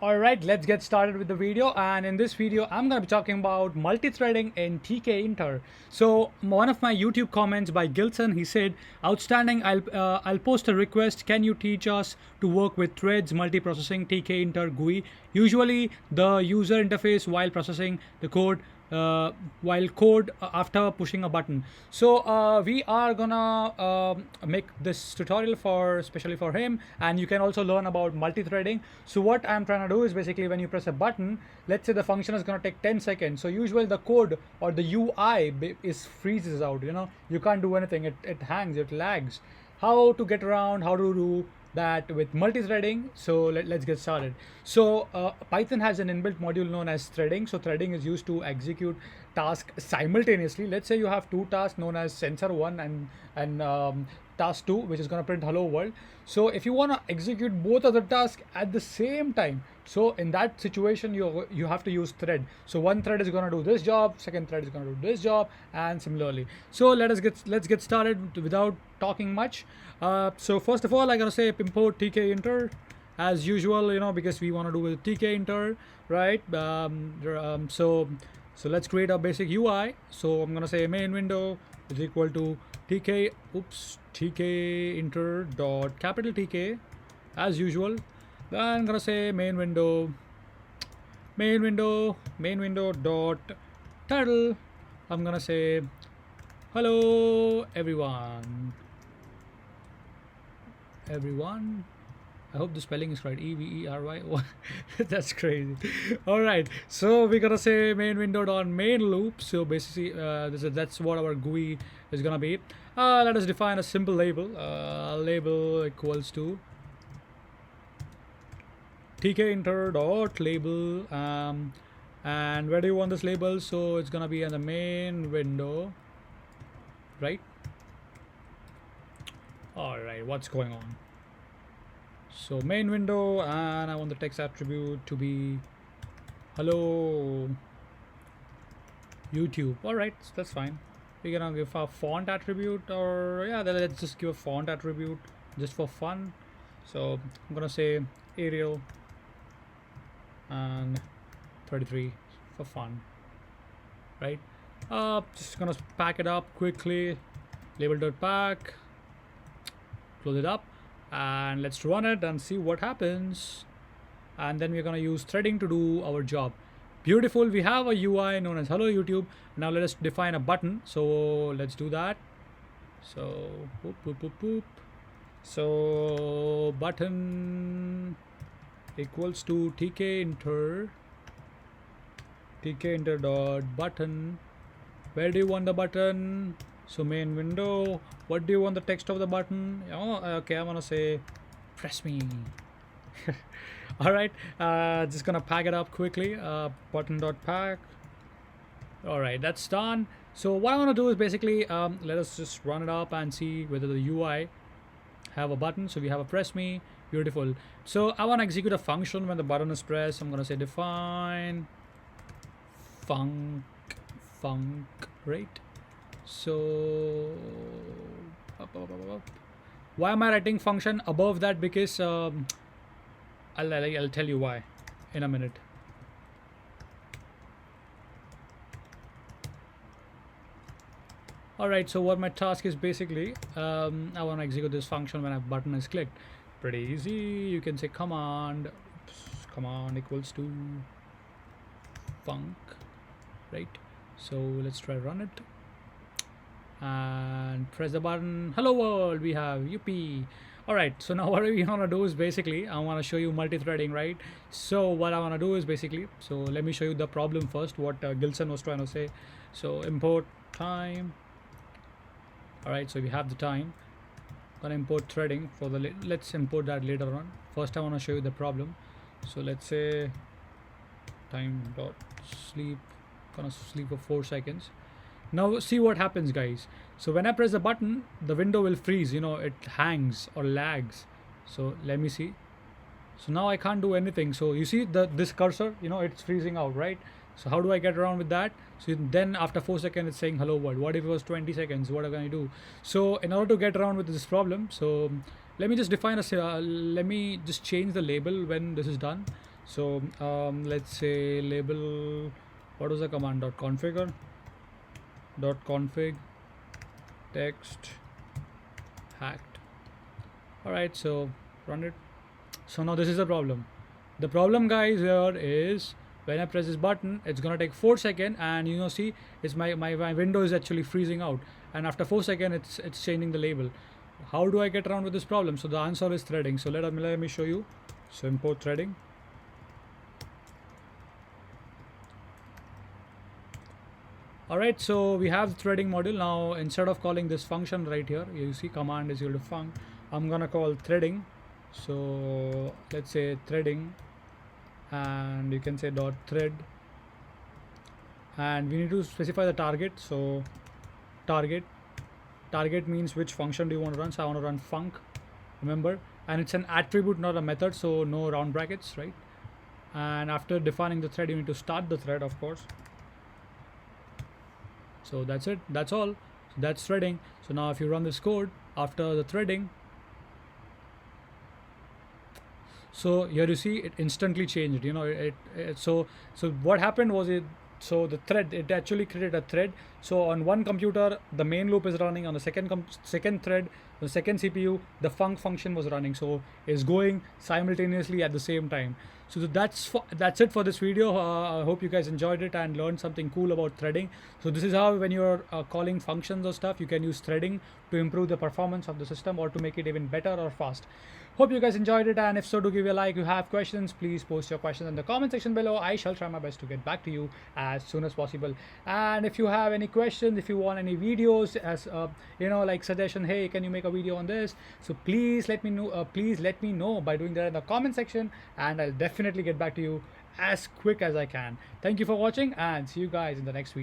Alright, let's get started with the video, and in this video I'm going to be talking about multi-threading in Tkinter. So one of my YouTube comments by Gilson, he said, outstanding, I'll post a request, can you teach us to work with threads, multiprocessing, Tkinter GUI, usually the user interface while processing the code, while code after pushing a button. So we are gonna make this tutorial for especially for him, and you can also learn about multi-threading. So what I'm trying to do is basically when you press a button, let's say the function is gonna take 10 seconds. So usually the code or the UI is freezes out. You can't do anything. It hangs. It lags. How to get around? How to do that with multi-threading? So let's get started. So Python has an inbuilt module known as threading. So threading is used to execute tasks simultaneously. Let's say you have two tasks known as sensor 1 and task 2, which is going to print hello world. So if you want to execute both of the tasks at the same time, so in that situation you have to use thread. So one thread is going to do this job, second thread is going to do this job, and similarly. So let's get started without talking much. So first of all, I'm going to say import Tkinter as usual, because we want to do with Tkinter, right? So let's create a basic UI. So I'm going to say main window is equal to Tkinter dot capital TK as usual. Then I'm gonna say main window dot title. I'm gonna say hello everyone. I hope the spelling is right. EVERY. That's crazy. All right. So we're gonna say main window dot main loop. So basically, that's what our GUI is gonna be. Let us define a simple label. Label equals to Tkinter dot label. And where do you want this label? So it's gonna be in the main window, right? All right. What's going on? So main window, and I want the text attribute to be hello YouTube. All right, so that's fine. We're gonna give a font attribute, or yeah, then let's just give a font attribute just for fun. So I'm gonna say Arial and 33 for fun, right? Just gonna pack it up quickly. Label.pack, close it up, and let's run it and see what happens. And then we're going to use threading to do our job. Beautiful. We have a UI known as hello YouTube. Now let us define a button. So let's do that. So boop. So button equals to Tkinter dot button. Where do you want the button? So main window. What do you want the text of the button? Oh, okay, I'm gonna say press me. All right, just gonna pack it up quickly. Button.pack. All right, that's done. So what I want to do is basically let us just run it up and see whether the UI have a button. So we have a press me. Beautiful. So I want to execute a function when the button is pressed. I'm gonna say define func, right? So why am I writing function above that? Because I'll tell you why in a minute. Alright, so what my task is basically, I want to execute this function when a button is clicked. Pretty easy. You can say command equals to func, right? So let's try run it and press the button. Hello world, we have UP. All right, so now what we want to do is basically I want to show you multi-threading, right? So what I want to do is basically, so let me show you the problem first, what Gilson was trying to say. So import time. All right, so we have the time. Gonna import threading for the let's import that later on. First I want to show you the problem. So let's say time dot sleep. Gonna sleep for 4 seconds. Now see what happens, guys. So when I press the button, the window will freeze, it hangs or lags. So let me see. So now I can't do anything. So you see this cursor, it's freezing out, right? So how do I get around with that? So then after 4 seconds it's saying hello world. What if it was 20 seconds? What can I do? So in order to get around with this problem, so let me just define let me just change the label when this is done. So let's say label, what was the command? .config text hacked. All right, so run it. So now this is the problem. The problem, guys, here is when I press this button, it's gonna take 4 seconds, and see, it's my window is actually freezing out, and after 4 seconds, it's changing the label. How do I get around with this problem? So the answer is threading. So let me show you. So import threading. Alright, so we have the threading module. Now instead of calling this function right here, you see command is equal to func, I'm gonna call threading. So let's say threading, and you can say dot thread, and we need to specify the target. So target means which function do you want to run. So I want to run func, remember, and it's an attribute, not a method, so no round brackets, right? And after defining the thread, you need to start the thread, of course. So that's it, that's all. So that's threading. So now if you run this code after the threading, so here you see it instantly changed. So what happened was so the thread, it actually created a thread. So on one computer the main loop is running, on the second thread, the second CPU, the func function was running, so it's going simultaneously at the same time. So that's it for this video. I hope you guys enjoyed it and learned something cool about threading. So this is how, when you're calling functions or stuff, you can use threading to improve the performance of the system or to make it even better or fast. Hope you guys enjoyed it, and if so, do give a like. If you have questions, please post your questions in the comment section below. I shall try my best to get back to you as soon as possible. And if you have any questions, if you want any videos, as like suggestion, hey, can you make a video on this? So please let me know. Please let me know by doing that in the comment section, and I'll definitely get back to you as quick as I can. Thank you for watching, and see you guys in the next video.